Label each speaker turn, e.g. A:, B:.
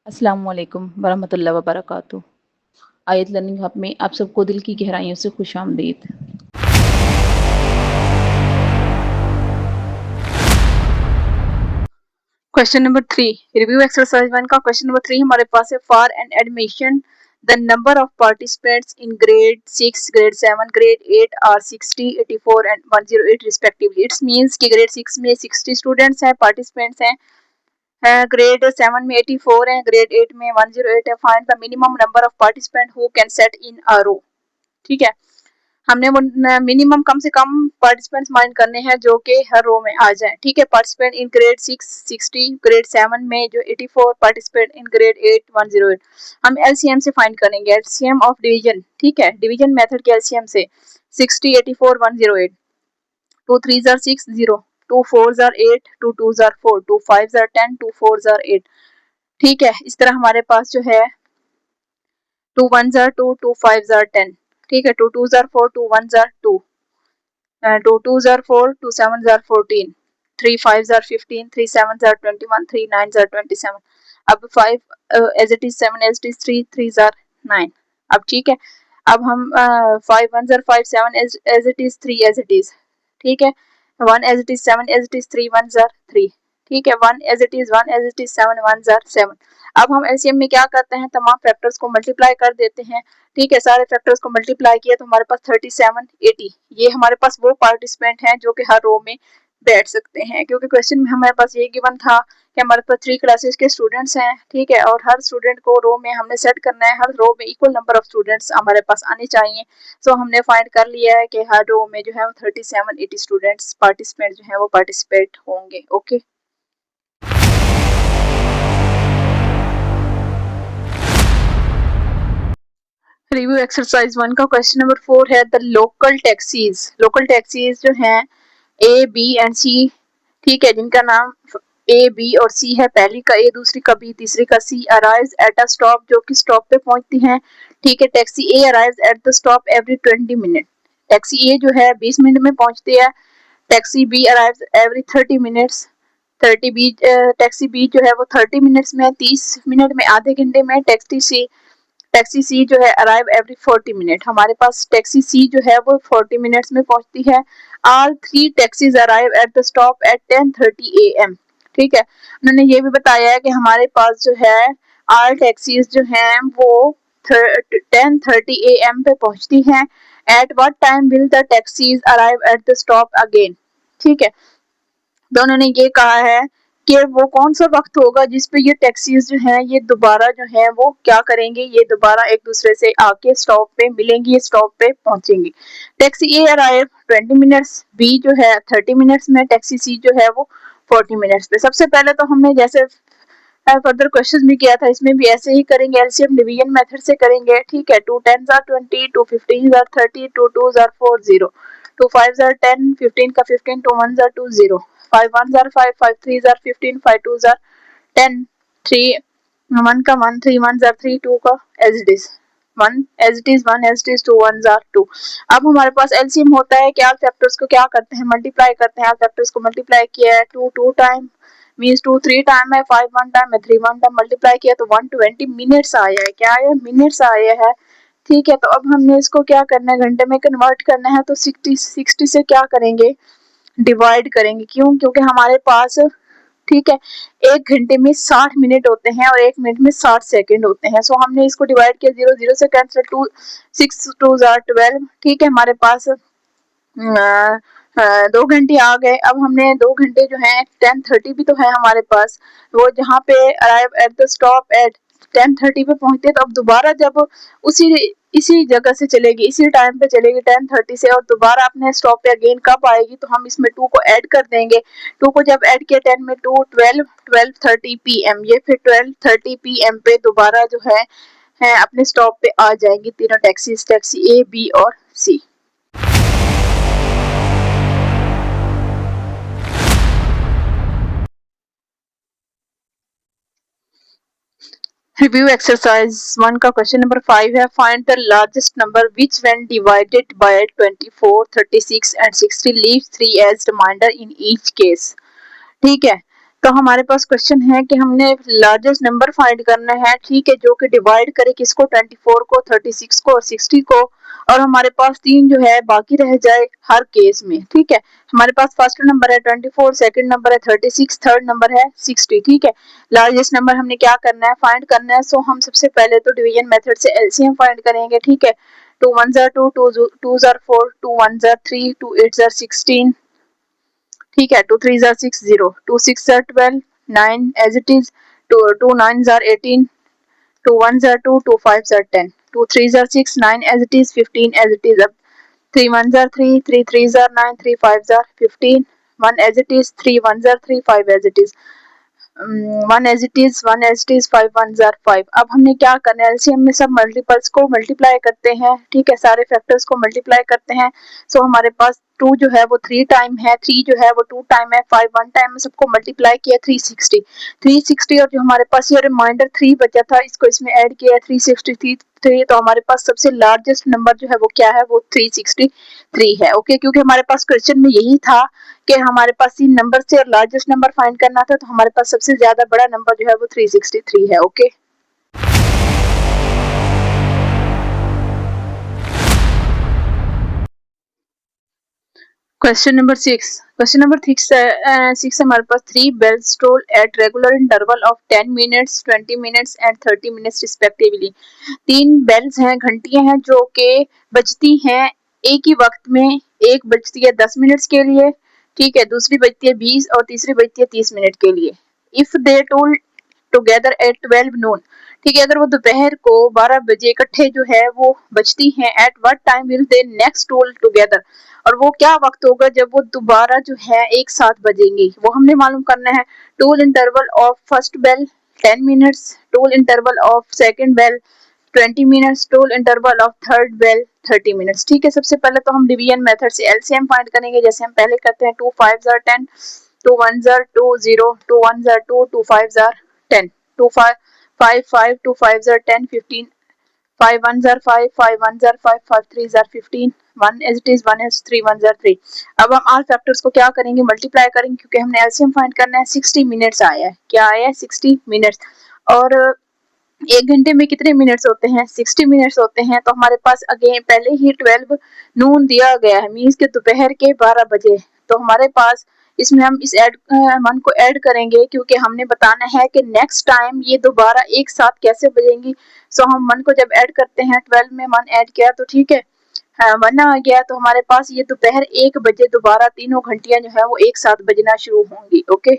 A: अस्सलामुअलैकुम वरहमतुल्लाहि वबरकातुहू। आयत लर्निंग हब में आप सबको दिल की गहराइयों से खुशामदीद।
B: क्वेश्चन नंबर 3 रिव्यू एक्सरसाइज 1 का क्वेश्चन नंबर 3 हमारे पास है for an admission the number of participants in grade 6 grade 7 grade 8 are 60 84 and 108 respectively. It's means कि ग्रेड 6 में 60 स्टूडेंट्स हैं, पार्टिसिपेंट्स हैं, ग्रेड 7 में 84 है, ग्रेड 8 में 108 है। Find the minimum number of participant who can set in a row. ठीक है, हमने मिनिमम कम से कम पार्टिसिपेंट्स माइंड करने हैं जो कि हर रो में आ जाए। ठीक है, पार्टिसिपेंट इन ग्रेड 6 60, ग्रेड 7 में जो 84, पार्टिसिपेंट इन ग्रेड 8 108। हम एलसीएम से फाइंड करेंगे, एलसीएम ऑफ डिवीजन। ठीक है, डिवीजन मेथड के एलसीएम से 60 84 108। 2 3s are 6 0, 2 4s are 8, 2 2s are 4, 2 5s are 10, 2 4s are 8। ठीक है, इस तरह हमारे पास जो है 2 1s are 2, 2 5s are 10। ठीक है, 2 2s are 4, 2 1s are 2, 2 2s are 4, 2 7s are 14, 3 5s are 15, 3 7s are 21, 3 9s are 27। अब 5 as it is 7 as it is 3 3s are 9। अब ठीक है, अब हम 5 1s are 5, 7 as it is 3 as it is। ठीक है, 1 as it is 7 as it is 3 1s are 3। ठीक है, 1 as it is 1 as it is 7 1s are 7। अब हम एलसीएम में क्या करते हैं, तमाम फैक्टर्स को मल्टीप्लाई कर देते हैं। ठीक है, सारे फैक्टर्स को मल्टीप्लाई किया तो हमारे पास 37 80। ये हमारे पास वो पार्टिसिपेंट हैं जो कि हर रो में बैठ सकते हैं, क्योंकि क्वेश्चन में हमारे पास ये गिवन था कि हमारे पास 3 क्लासेस के स्टूडेंट्स हैं। ठीक है, और हर स्टूडेंट को रो में हमने सेट करना है, हर रो में इक्वल नंबर ऑफ स्टूडेंट्स हमारे पास आने चाहिए। सो हमने फाइंड कर लिया है कि हर रो में जो है 37 80 स्टूडेंट्स पार्टिसिपेंट जो है वो पार्टिसिपेट होंगे। ओके, रिव्यू एक्सरसाइज 1 का क्वेश्चन नंबर 4 है the local taxis. Local taxis जो हैं ए बी एंड सी, ठीक है, जिनका नाम ए बी और सी है, पहली का ए, दूसरी का बी, तीसरी का C, arrives at a stop, जो कि स्टॉप पे पहुंचती हैं। ठीक है, taxi A arrives at the stop every 20 minute. Taxi A जो है 20 मिनट में पहुंचती है। Taxi B arrives every 30 minutes. 30 B taxi B जो है वो 30 मिनट्स में, 30 मिनट में, आधे घंटे में। टैक्सी सी जो है अराइव एवरी 40 मिनट। हमारे पास टैक्सी सी जो है वो 40 मिनट्स में पहुंचती है। All 3 taxis arrive at the stop at 10:30 AM। ठीक है, उन्होंने ये भी बताया है कि हमारे पास जो है ऑल टैक्सीज जो हैं वो 10:30 AM पे पहुंचती हैं। At what time will the taxis arrive at the stop again. ठीक है, तो उन्होंने ये कहा है कि वो कौन सा वक्त होगा जिस पे ये टैक्सीज जो हैं ये दोबारा जो है वो क्या करेंगे, ये दोबारा एक दूसरे से आके स्टॉप पे मिलेंगी, ये स्टॉप पे पहुंचेंगी। टैक्सी ए अराइव 20 मिनट्स, बी जो है 30 मिनट्स में, टैक्सी सी जो है वो 40 मिनट्स पे। सबसे पहले तो हमने जैसे फर्दर क्वेश्चन भी किया था, इसमें भी ऐसे ही करेंगे, एलसीएम डिवीजन मेथड से करेंगे। ठीक है, 2 10s are 20, 2 15s are 30, 2 2s are 4 0, 2 5s are 10, 15 का 15, 2 1s are 2 0, 5 1s are 5, 5 3s are 15, 5 2s are 10, 3 1 का 1, 3 1s are 3, 2 का as it is 1 as it is 1 as it is 2 1s are 2। अब हमारे पास LCM होता है कि ऑल फैक्टर्स को क्या करते हैं, मल्टीप्लाई करते हैं। ऑल फैक्टर्स को मल्टीप्लाई किया है 2 2 टाइम मीन्स 2 3 टाइम है, 5 1 टाइम है, 3 1 टाइम, मल्टीप्लाई किया तो 120 मिनट्स आया है। क्या आया, मिनट्स आया है। ठीक है, तो अब हमने इसको क्या करना है, घंटे में कन्वर्ट करना है, तो 60 से क्या करेंगे, डिवाइड करेंगे। क्यों, क्योंकि हमारे पास, ठीक है, एक घंटे में 60 मिनट होते हैं और एक मिनट में 60 सेकंड होते हैं। सो हमने इसको डिवाइड किया, 0 0 से कैंसिल, 2 6 2 12। ठीक है, हमारे पास 2 घंटे आ गए। अब हमने 2 घंटे जो है 10:30 भी तो है हमारे पास, वो जहाँ पे arrive at the stop at 10:30 पे पहुंचते, तो अब दोबारा जब उसी इसी जगह से चलेगी, इसी टाइम पे चलेगी 10:30 से, और दोबारा अपने स्टॉप पे अगेन कब आएगी, तो हम इसमें 2 को ऐड कर देंगे। 2 को जब ऐड किया 10 में 2 12 12:30 PM, ये फिर 12:30 PM पे दोबारा जो है अपने स्टॉप पे आ जाएंगी तीनों टैक्सीज, टैक्सी ए बी और सी। रिव्यू एक्सरसाइज 1 का क्वेश्चन नंबर 5 है find the largest number which when divided by 24 36 and 60 leaves 3 as remainder in each case. ठीक है, तो हमारे पास क्वेश्चन है कि हमने लार्जेस्ट नंबर फाइंड करना है, ठीक है, जो कि डिवाइड करे किसको, 24 को, 36 को और 60 को, और हमारे पास 3 जो है बाकी रह जाए हर केस में, ठीक है। हमारे पास फर्स्ट नंबर है 24, सेकंड नंबर है 36, थर्ड नंबर है 60, ठीक है। लार्जेस्ट नंबर हमने क्या करना है, फाइंड करना है। सो हम सबसे पहले तो डिवीजन मेथड से एलसीएम फाइंड करेंगे, ठीक है। 2 1 are 2, 2 are 4, 2 1 are 3, 2 8 are 16, ठीक है। 2 3 are 6 0, 2 6 are 12, 9 as it is, 2 9 are 18, 2 1 are 2, 2 5 are 10, 2 3 are 6, 9 as it is, 15 as it is. अब 3 1 are 3, 3 3 are 9, 3 5 are 15, 1 as it is, 3 1 are 3, 5 as it is, 1 as it is, 1 as it is, 5 1 are 5। अब हमने क्या करना है, LCM में सब multiples को multiply करते हैं, ठीक है, सारे फैक्टर्स को मल्टीप्लाई करते हैं। सो हमारे पास 2 जो है वो 3 टाइम है, 3 जो है वो 2 टाइम है, 5 1 टाइम में, सबको मल्टीप्लाई किया 360 और जो हमारे पास ये रिमाइंडर 3 बचा था इसको इसमें ऐड किया 363, तो हमारे पास सबसे लार्जेस्ट नंबर जो है वो क्या है, वो 363 है। ओके, क्योंकि हमारे पास क्वेश्चन में यही था कि हमारे पास 3 नंबर से और लार्जेस्ट नंबर फाइंड करना था, तो हमारे पास सबसे ज्यादा बड़ा नंबर जो है वो 363 है। Okay, question number 6। Question number 6 हमारे पास 3 bells toll at regular interval of 10 minutes, 20 minutes and 30 minutes respectively। 3 bells हैं, घंटियां हैं जो कि बजती हैं एक ही वक्त में। एक बजती है 10 मिनट्स के लिए, ठीक है, दूसरी बजती है 20 और तीसरी बजती है 30 मिनट के लिए। If they toll together at 12 नून, ठीक है, अगर वो दोपहर को 12 बजे इकट्ठे जो है वो बजती हैं, at what time will they next toll together, और वो क्या वक्त होगा जब वो दोबारा जो है एक साथ बजेंगी, वो हमने मालूम करना है। Toll interval of first bell 10 minutes, toll interval of second bell 20 minutes, toll interval of third bell 30 minutes, ठीक है। सबसे पहले तो हम डिवीजन मेथड से एलसीएम फाइंड करेंगे, जैसे हम पहले करते हैं। 2 5 are 10, 2 1 are 2 0, 2 1 are 2, 2 5 are 10, 2 5 5 5, 2 5 are 10, 15, 5 1 are 5, 5 1 are 5, 5 3 are 15, 1 as it is, 1 as 3 1 are 3। अब हम ऑल फैक्टर्स को क्या करेंगे, मल्टीप्लाई करेंगे, क्योंकि हमने एलसीएम फाइंड करना है। 60 मिनट्स आया है, क्या आया है, 60 मिनट्स। और 1 घंटे में कितने मिनट्स होते हैं, 60 मिनट्स होते हैं। तो हमारे पास अगेन पहले ही 12 नून दिया गया है, मीन्स के दोपहर के 12 बजे। तो हमारे पास इसमें हम इस मन को ऐड करेंगे, क्योंकि हमने बताना है कि नेक्स्ट टाइम ये दोबारा एक साथ कैसे बजेंगी। सो हम मन को जब ऐड करते हैं, 12 में 1 ऐड किया तो ठीक है, 1 आ गया, तो हमारे पास ये दोपहर 1 बजे दोबारा तीनों घंटियां जो है वो एक साथ बजना शुरू होंगी। ओके।